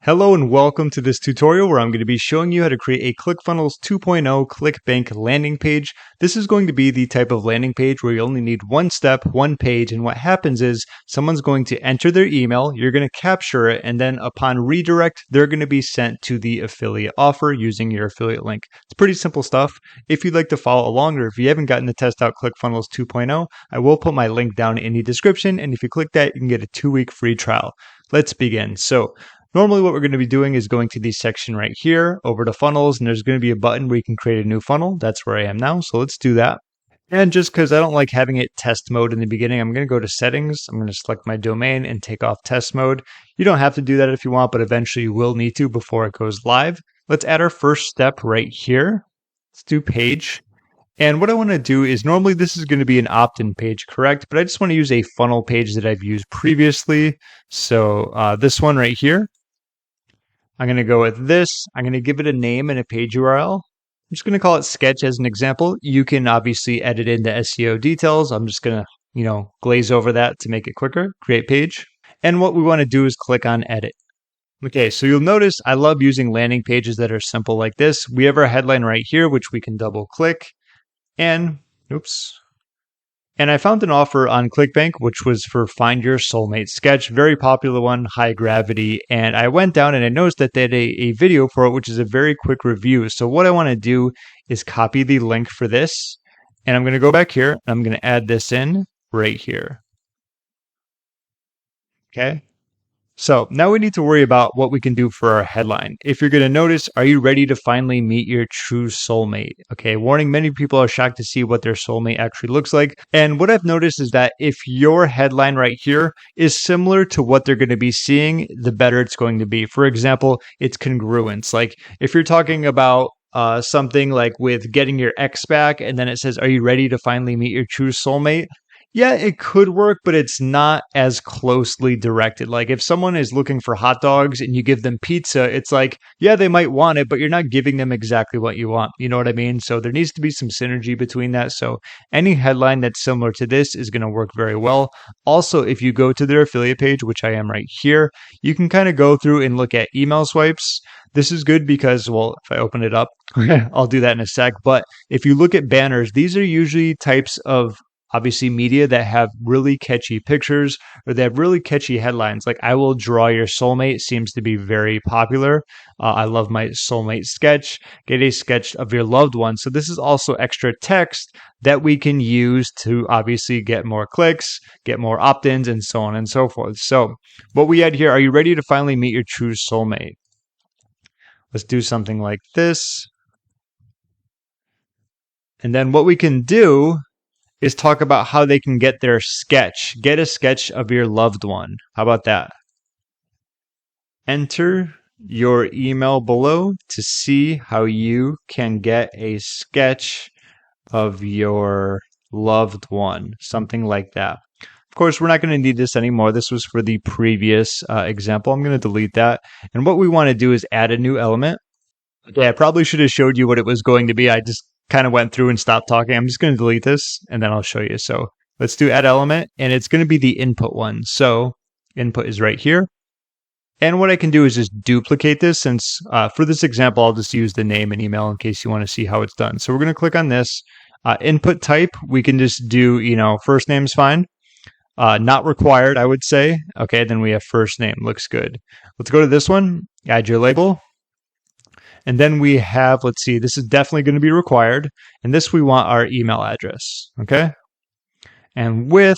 Hello and welcome to this tutorial where I'm going to be showing you how to create a ClickFunnels 2.0 Clickbank landing page. This is going to be the type of landing page where you only need one step, one page, and what happens is someone's going to enter their email, you're going to capture it, and then upon redirect, they're going to be sent to the affiliate offer using your affiliate link. It's pretty simple stuff. If you'd like to follow along or if you haven't gotten to test out ClickFunnels 2.0, I will put my link down in the description, and if you click that, you can get a 2-week free trial. Let's begin. Normally what we're going to be doing is going to the section right here over to funnels, and there's going to be a button where you can create a new funnel. That's where I am now. So let's do that. And just because I don't like having it test mode in the beginning, I'm going to go to settings. I'm going to select my domain and take off test mode. You don't have to do that if you want, but eventually you will need to before it goes live. Let's add our first step right here. Let's do page. And what I want to do is normally this is going to be an opt-in page, correct? But I just want to use a funnel page that I've used previously. So this one right here. I'm going to go with this. I'm going to give it a name and a page URL. I'm just going to call it sketch as an example. You can obviously edit in the SEO details. I'm just going to, glaze over that to make it quicker. Create page. And what we want to do is click on edit. Okay, so you'll notice I love using landing pages that are simple like this. We have our headline right here, which we can double click. And I found an offer on ClickBank, which was for Find Your Soulmate Sketch, very popular one, high gravity. And I went down and I noticed that they had a video for it, which is a very quick review. So what I want to do is copy the link for this. And I'm going to go back here. And I'm going to add this in right here. Okay. So now we need to worry about what we can do for our headline. If you're going to notice, are you ready to finally meet your true soulmate? Okay, warning, many people are shocked to see what their soulmate actually looks like. And what I've noticed is that if your headline right here is similar to what they're going to be seeing, the better it's going to be. For example, it's congruence. Like if you're talking about something like with getting your ex back and then it says, are you ready to finally meet your true soulmate? Yeah, it could work, but it's not as closely directed. Like if someone is looking for hot dogs and you give them pizza, it's like, yeah, they might want it, but you're not giving them exactly what you want. You know what I mean? So there needs to be some synergy between that. So any headline that's similar to this is going to work very well. Also, if you go to their affiliate page, which I am right here, you can kind of go through and look at email swipes. This is good because, well, if I open it up, I'll do that in a sec. But if you look at banners, these are usually types of obviously media that have really catchy pictures or they have really catchy headlines. Like I will draw your soulmate seems to be very popular. I love my soulmate sketch. Get a sketch of your loved one. So this is also extra text that we can use to obviously get more clicks, get more opt-ins, and so on and so forth. So what we had here, are you ready to finally meet your true soulmate? Let's do something like this. And then what we can do is talk about how they can get their sketch. Get a sketch of your loved one. How about that? Enter your email below to see how you can get a sketch of your loved one. Something like that. Of course, we're not going to need this anymore. This was for the previous example. I'm going to delete that. And what we want to do is add a new element. Okay, I probably should have showed you what it was going to be. I just kind of went through and stopped talking. I'm just going to delete this and then I'll show you. So let's do add element and it's going to be the input one. So input is right here. And what I can do is just duplicate this since for this example, I'll just use the name and email in case you want to see how it's done. So we're going to click on this input type. We can just do, first name's fine. Not required, I would say. Okay, then we have first name. Looks good. Let's go to this one. Add your label. And then we have, let's see, this is definitely going to be required. And this we want our email address. Okay. And width,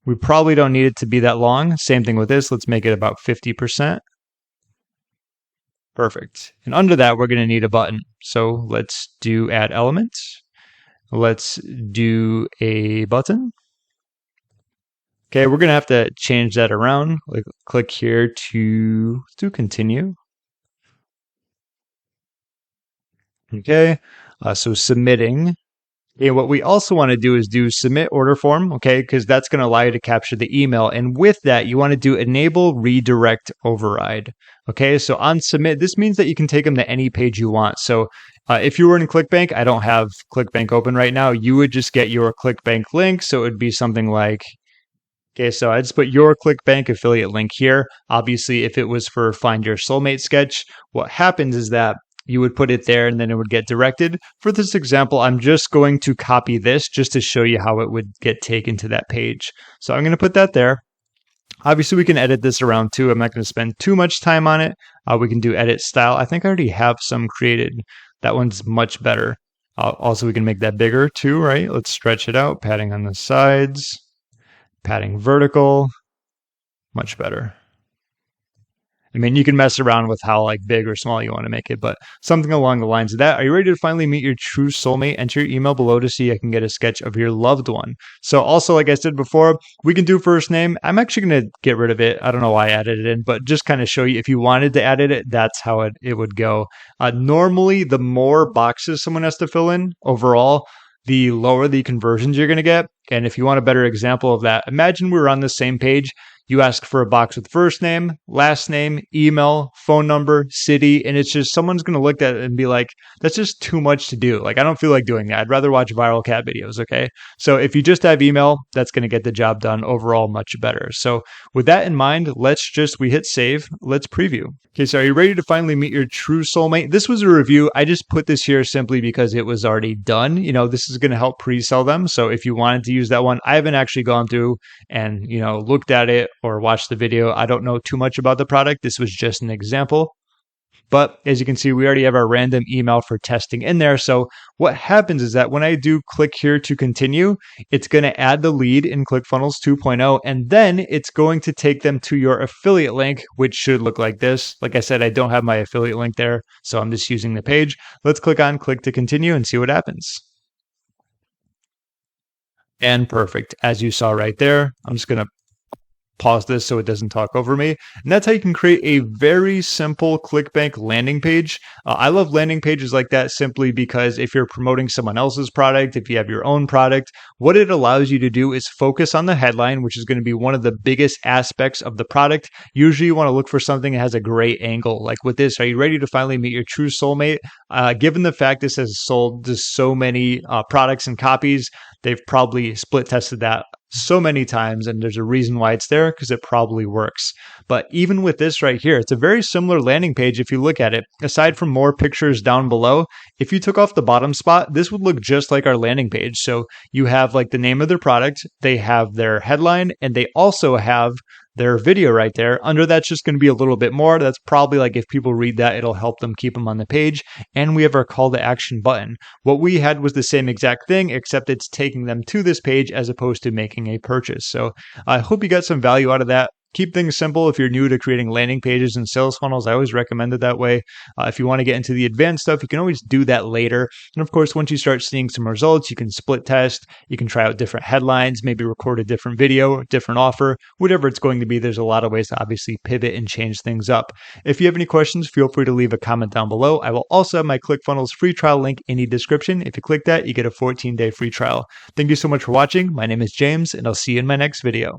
we probably don't need it to be that long. Same thing with this. Let's make it about 50%. Perfect. And under that, we're going to need a button. So let's do add element. Let's do a button. Okay, we're going to have to change that around. Click here to do continue. Okay, so submitting. Okay, what we also want to do is do submit order form, okay, because that's going to allow you to capture the email. And with that, you want to do enable redirect override. Okay, so on submit, this means that you can take them to any page you want. So if you were in ClickBank, I don't have ClickBank open right now, you would just get your ClickBank link. So it would be something like Okay, so I just put your ClickBank affiliate link here. Obviously, if it was for Find Your Soulmate sketch, what happens is that you would put it there and then it would get directed. For this example, I'm just going to copy this just to show you how it would get taken to that page. So I'm going to put that there. Obviously, we can edit this around too. I'm not going to spend too much time on it. We can do edit style. I think I already have some created. That one's much better. Also, we can make that bigger too, right? Let's stretch it out. Padding on the sides, padding vertical, much better. I mean, you can mess around with how like big or small you want to make it, but something along the lines of that. Are you ready to finally meet your true soulmate? Enter your email below to see I can get a sketch of your loved one. So also, like I said before, we can do first name. I'm actually going to get rid of it. I don't know why I added it in, but just kind of show you if you wanted to add it, that's how it would go. Normally, the more boxes someone has to fill in overall, the lower the conversions you're going to get. And if you want a better example of that, imagine we were on the same page. You ask for a box with first name, last name, email, phone number, city, and it's just someone's going to look at it and be like, that's just too much to do. Like, I don't feel like doing that. I'd rather watch viral cat videos, okay? So if you just have email, that's going to get the job done overall much better. So with that in mind, we hit save. Let's preview. Okay, so are you ready to finally meet your true soulmate? This was a review. I just put this here simply because it was already done. You know, this is going to help pre-sell them. So if you wanted to use that one, I haven't actually gone through and, looked at it or watched the video. I don't know too much about the product. This was just an example. But as you can see, we already have our random email for testing in there. So what happens is that when I do click here to continue, it's going to add the lead in ClickFunnels 2.0, and then it's going to take them to your affiliate link, which should look like this. Like I said, I don't have my affiliate link there, so I'm just using the page. Let's click on click to continue and see what happens. And perfect. As you saw right there, I'm just going to pause this so it doesn't talk over me. And that's how you can create a very simple ClickBank landing page. I love landing pages like that simply because if you're promoting someone else's product, if you have your own product, what it allows you to do is focus on the headline, which is going to be one of the biggest aspects of the product. Usually you want to look for something that has a great angle. Like with this, are you ready to finally meet your true soulmate? Given the fact this has sold to so many products and copies, they've probably split tested that so many times, and there's a reason why it's there because it probably works. But even with this right here, it's a very similar landing page if you look at it. Aside from more pictures down below, if you took off the bottom spot, this would look just like our landing page. So you have like the name of their product, they have their headline, and they also have their video right there. Under that's just going to be a little bit more. That's probably like if people read that, it'll help them keep them on the page. And we have our call to action button. What we had was the same exact thing, except it's taking them to this page as opposed to making a purchase. So I hope you got some value out of that. Keep things simple. If you're new to creating landing pages and sales funnels, I always recommend it that way. If you want to get into the advanced stuff, you can always do that later. And of course, once you start seeing some results, you can split test, you can try out different headlines, maybe record a different video, different offer, whatever it's going to be. There's a lot of ways to obviously pivot and change things up. If you have any questions, feel free to leave a comment down below. I will also have my ClickFunnels free trial link in the description. If you click that, you get a 14-day free trial. Thank you so much for watching. My name is James, and I'll see you in my next video.